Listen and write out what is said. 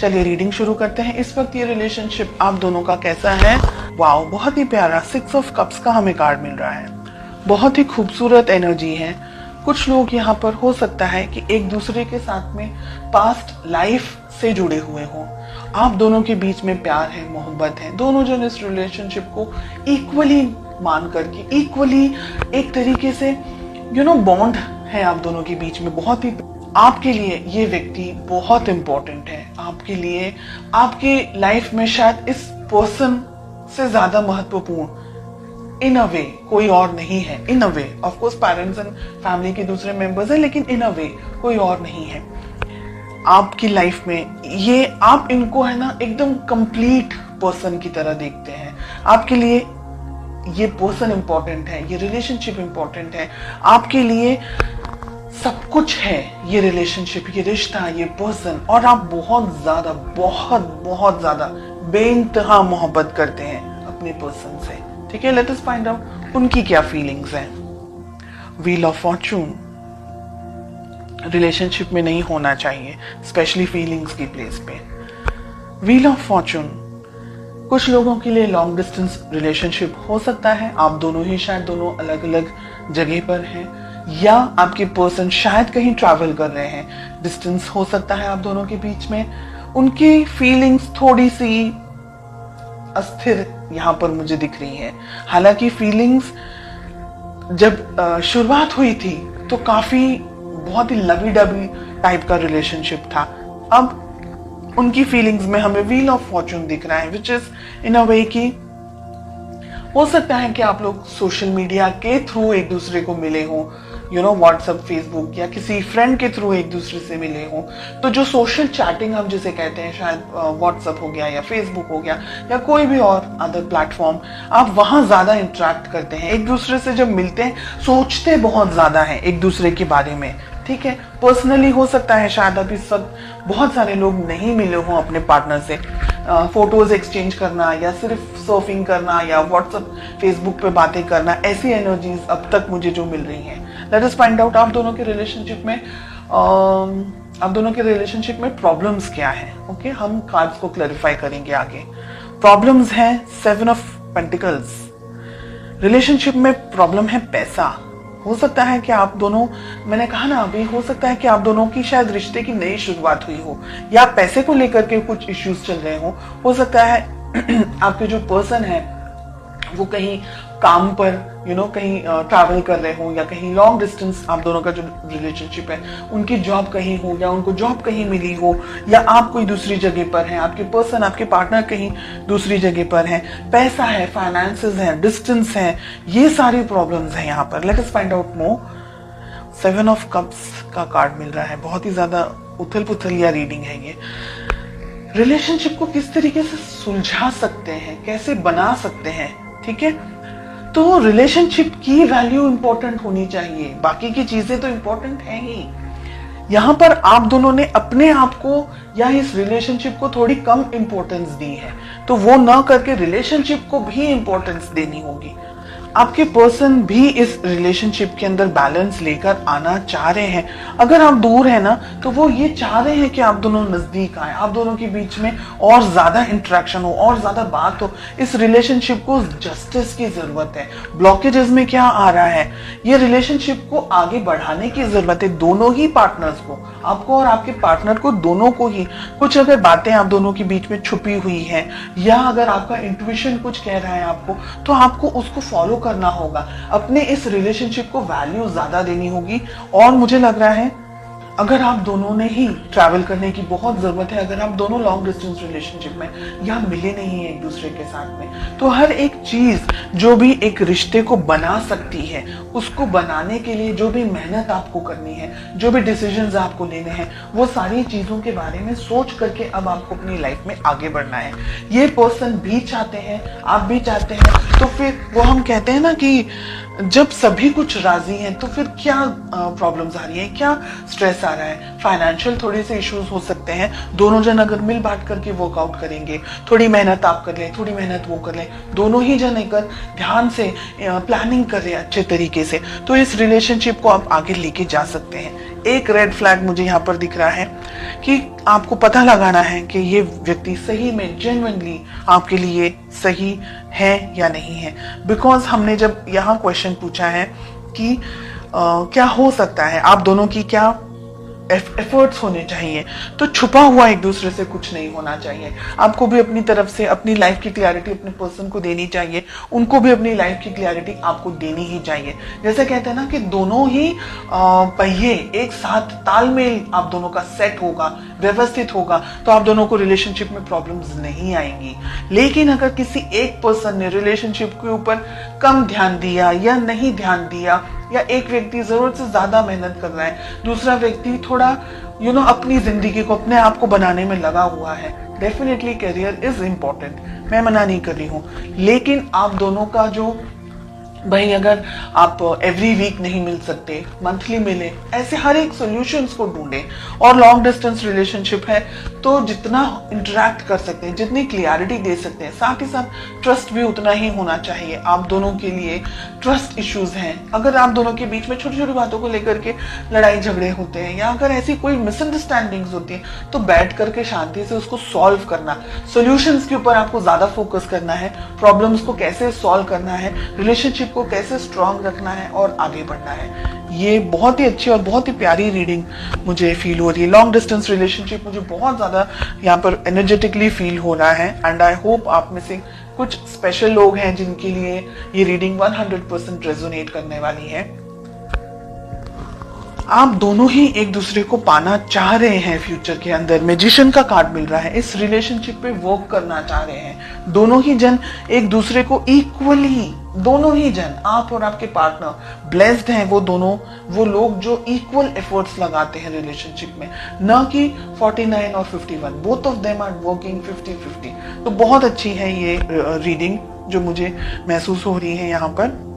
चलिए रीडिंग शुरू करते हैं। इस वक्त ये रिलेशनशिप आप दोनों का कैसा है? वाओ, बहुत ही प्यारा 6 ऑफ कप्स का हमें कार्ड मिल रहा है। बहुत ही खूबसूरत एनर्जी है। कुछ लोग यहाँ पर हो सकता है कि एक दूसरे के साथ में पास्ट लाइफ से जुड़े हुए हों। आप दोनों के बीच में प्यार है, मोहब्बत है। दोनों जन इस रिलेशनशिप को इक्वली मान करके, इक्वली एक तरीके से बॉन्ड है आप दोनों के बीच में। बहुत ही आपके लिए ये व्यक्ति बहुत इंपॉर्टेंट है। आपके लिए आपकी लाइफ में शायद इस पर्सन से ज्यादा महत्वपूर्ण इन अ वे कोई और नहीं है। In a way of course parents and family के दूसरे मेंबर्स हैं, लेकिन इन अ वे कोई और नहीं है आपकी लाइफ में। ये आप इनको है ना एकदम कंप्लीट पर्सन की तरह देखते हैं। आपके लिए ये पर्सन इंपॉर्टेंट है, ये रिलेशनशिप इंपॉर्टेंट है। आपके लिए सब कुछ है ये रिलेशनशिप, ये रिश्ता, ये पर्सन। और आप बहुत ज्यादा बहुत ज्यादा बेइंतहा मोहब्बत करते हैं अपने पर्सन से। ठीक है, लेट अस फाइंड आउट उनकी क्या फीलिंग्स हैं। व्हील ऑफ फॉर्चून रिलेशनशिप में नहीं होना चाहिए, स्पेशली फीलिंग्स की प्लेस पे। व्हील ऑफ फॉर्चून कुछ लोगों के लिए लॉन्ग डिस्टेंस रिलेशनशिप हो सकता है। आप दोनों ही शायद दोनों अलग अलग जगह पर हैं, या आपके पर्सन शायद कहीं ट्रैवल कर रहे हैं। डिस्टेंस हो सकता है आप दोनों के बीच में। उनकी फीलिंग्स थोड़ी सी अस्थिर यहाँ पर मुझे दिख रही हैं। हालांकि फीलिंग्स जब शुरुआत हुई थी तो काफी बहुत ही लवी डबी टाइप का रिलेशनशिप था। अब उनकी फीलिंग्स में हमें व्हील ऑफ फॉर्चून दिख रहा है, विच इज इन अ वे की हो सकता है कि आप लोग सोशल मीडिया के थ्रू एक दूसरे को मिले हों, व्हाट्सएप, फेसबुक या किसी फ्रेंड के थ्रू एक दूसरे से मिले हों। तो जो सोशल चैटिंग हम जिसे कहते हैं, शायद व्हाट्सएप हो गया या फेसबुक हो गया या कोई भी और अदर प्लेटफॉर्म, आप वहां ज्यादा इंटरेक्ट करते हैं। एक दूसरे से जब मिलते हैं सोचते बहुत ज्यादा हैं एक दूसरे के बारे में। ठीक है, पर्सनली हो सकता है शायद अब इस वक्त बहुत सारे लोग नहीं मिले हों अपने पार्टनर से। फोटोज एक्सचेंज करना या सिर्फ सर्फिंग करना या व्हाट्सएप, फेसबुक पे बातें करना, ऐसी एनर्जीज अब तक मुझे जो मिल रही हैं। लेट अस फाइंड आउट आप दोनों के रिलेशनशिप में प्रॉब्लम्स क्या है। ओके, हम कार्ड्स को क्लैरिफाई करेंगे आगे। प्रॉब्लम्स हैं 7 ऑफ पेंटिकल्स। रिलेशनशिप में प्रॉब्लम है पैसा। हो सकता है कि आप दोनों, मैंने कहा ना अभी, हो सकता है कि आप दोनों की शायद रिश्ते की नई शुरुआत हुई हो या पैसे को लेकर के कुछ इश्यूज चल रहे हो सकता है आपके जो पर्सन है वो कहीं काम पर कहीं ट्रैवल कर रहे हो, या कहीं लॉन्ग डिस्टेंस आप दोनों का जो रिलेशनशिप है उनकी जॉब कहीं हो, या उनको जॉब कहीं मिली हो, या आप कोई दूसरी जगह पर हैं, आपके पर्सन, आपके पार्टनर कहीं दूसरी जगह पर हैं। पैसा है, फाइनेंसेस है, डिस्टेंस है, ये सारी प्रॉब्लम्स हैं यहाँ पर। Let us find out more. 7 of cups का कार्ड मिल रहा है। बहुत ही ज्यादा उथल पुथल या रीडिंग है ये। रिलेशनशिप को किस तरीके से सुलझा सकते हैं, कैसे बना सकते हैं। ठीक है, तो रिलेशनशिप की वैल्यू इंपॉर्टेंट होनी चाहिए, बाकी की चीजें तो इंपॉर्टेंट है ही। यहां पर आप दोनों ने अपने आप को या इस रिलेशनशिप को थोड़ी कम इंपॉर्टेंस दी है, तो वो ना करके रिलेशनशिप को भी इंपॉर्टेंस देनी होगी। आपके पर्सन भी इस रिलेशनशिप के अंदर बैलेंस लेकर आना चाह रहे हैं। अगर आप दूर है ना, तो वो ये चाह रहे हैं कि आप दोनों नजदीक आए, आप दोनों के बीच में और ज्यादा इंटरेक्शन हो और ज्यादा बात हो। इस रिलेशनशिप को जस्टिस की जरूरत है। ब्लॉकेजेस में क्या आ रहा है, ये रिलेशनशिप को आगे बढ़ाने की जरूरत है। दोनों ही पार्टनर्स को, आपको और आपके पार्टनर को, दोनों को ही कुछ अगर बातें आप दोनों के बीच में छुपी हुई है, या अगर आपका इंट्यूशन कुछ कह रहा है आपको, तो आपको उसको फॉलो करना होगा। अपने इस रिलेशनशिप को वैल्यू ज्यादा देनी होगी। और मुझे लग रहा है अगर आप दोनों ने ही ट्रैवल करने की बहुत जरूरत है, अगर आप दोनों लॉन्ग डिस्टेंस रिलेशनशिप में या मिले नहीं है एक दूसरे के साथ में, तो हर एक चीज जो भी एक रिश्ते को बना सकती है, उसको बनाने के लिए जो भी मेहनत आपको करनी है, जो भी डिसीजंस आपको लेने हैं, वो सारी चीजों के बारे में सोच करके अब आपको अपनी लाइफ में आगे बढ़ना है। ये पर्सन भी चाहते हैं, आप भी चाहते हैं, तो फिर वो हम कहते हैं ना कि जब सभी कुछ राजी हैं तो फिर क्या प्रॉब्लम्स आ रही है, क्या स्ट्रेस आ रहा है। फाइनेंशियल थोड़े से इश्यूज हो सकते हैं, दोनों जन अगर मिल बांट करके वर्कआउट करेंगे, थोड़ी मेहनत आप कर लें, थोड़ी मेहनत वो कर लें, दोनों ही जन एक ध्यान से प्लानिंग कर रहे हैं अच्छे तरीके से, तो इस रिलेशनशिप को आप आगे लेके जा सकते हैं। एक रेड फ्लैग मुझे यहाँ पर दिख रहा है कि आपको पता लगाना है कि ये व्यक्ति सही में जेन्युइनली आपके लिए सही है या नहीं है। बिकॉज हमने जब यहाँ क्वेश्चन पूछा है कि क्या हो सकता है, आप दोनों की क्या एफर्ट्स होने चाहिए, तो छुपा हुआ एक दूसरे से कुछ नहीं होना चाहिए। आपको भी अपनी तरफ से अपनी लाइफ की क्लैरिटी अपने पर्सन को देनी चाहिए, उनको भी अपनी लाइफ की क्लैरिटी आपको देनी ही चाहिए। जैसे कहते हैं ना कि दोनों ही पहिए एक साथ तालमेल आप दोनों का सेट होगा, व्यवस्थित होगा, तो आप दोनों को रिलेशनशिप में प्रॉब्लम्स नहीं आएंगी। लेकिन अगर किसी एक पर्सन ने रिलेशनशिप के ऊपर कम ध्यान दिया या नहीं ध्यान दिया, या एक व्यक्ति जरूरत से ज्यादा मेहनत कर रहा है, दूसरा व्यक्ति थोड़ा अपनी जिंदगी को अपने आप को बनाने में लगा हुआ है, डेफिनेटली करियर इज इंपॉर्टेंट, मैं मना नहीं कर रही हूँ। लेकिन आप दोनों का जो भाई, अगर आप एवरी वीक नहीं मिल सकते, मंथली मिले, ऐसे हर एक सॉल्यूशंस को ढूंढें। और लॉन्ग डिस्टेंस रिलेशनशिप है तो जितना इंटरेक्ट कर सकते हैं, जितनी क्लियरिटी दे सकते हैं, साथ ही साथ ट्रस्ट भी उतना ही होना चाहिए। आप दोनों के लिए ट्रस्ट इश्यूज हैं, अगर आप दोनों के बीच में छोटी छोटी बातों को लेकर के लड़ाई झगड़े होते हैं, या अगर ऐसी कोई मिसअंडरस्टैंडिंग्स होती है, तो बैठ करके शांति से उसको सॉल्व करना। सॉल्यूशंस के ऊपर आपको ज्यादा फोकस करना है, प्रॉब्लम्स को कैसे सॉल्व करना है, रिलेशनशिप को कैसे स्ट्रांग रखना है और आगे बढ़ना है। ये बहुत ही अच्छी और बहुत ही प्यारी रीडिंग मुझे फील हो रही है। लॉन्ग डिस्टेंस रिलेशनशिप मुझे बहुत ज्यादा यहाँ पर एनर्जेटिकली फील हो रहा है, एंड आई होप आप में से कुछ स्पेशल लोग हैं जिनके लिए ये रीडिंग 100% रेजोनेट करने वाली है। आप दोनों ही एक दूसरे को पाना चाह रहे हैं फ्यूचर के अंदर, मैजिशियन का कार्ड मिल रहा है, इस रिलेशनशिप पे वर्क करना चाह रहे हैं। दोनों ही जन एक दूसरे को इक्वली, दोनों ही जन, आप और आपके पार्टनर ब्लेस्ड हैं, वो लोग जो इक्वल एफर्ट्स लगाते हैं रिलेशनशिप में, न कि 49 और 51, both of them are working 50-50। तो बहुत अच्छी है ये रीडिंग जो मुझे महसूस हो रही है यहाँ पर।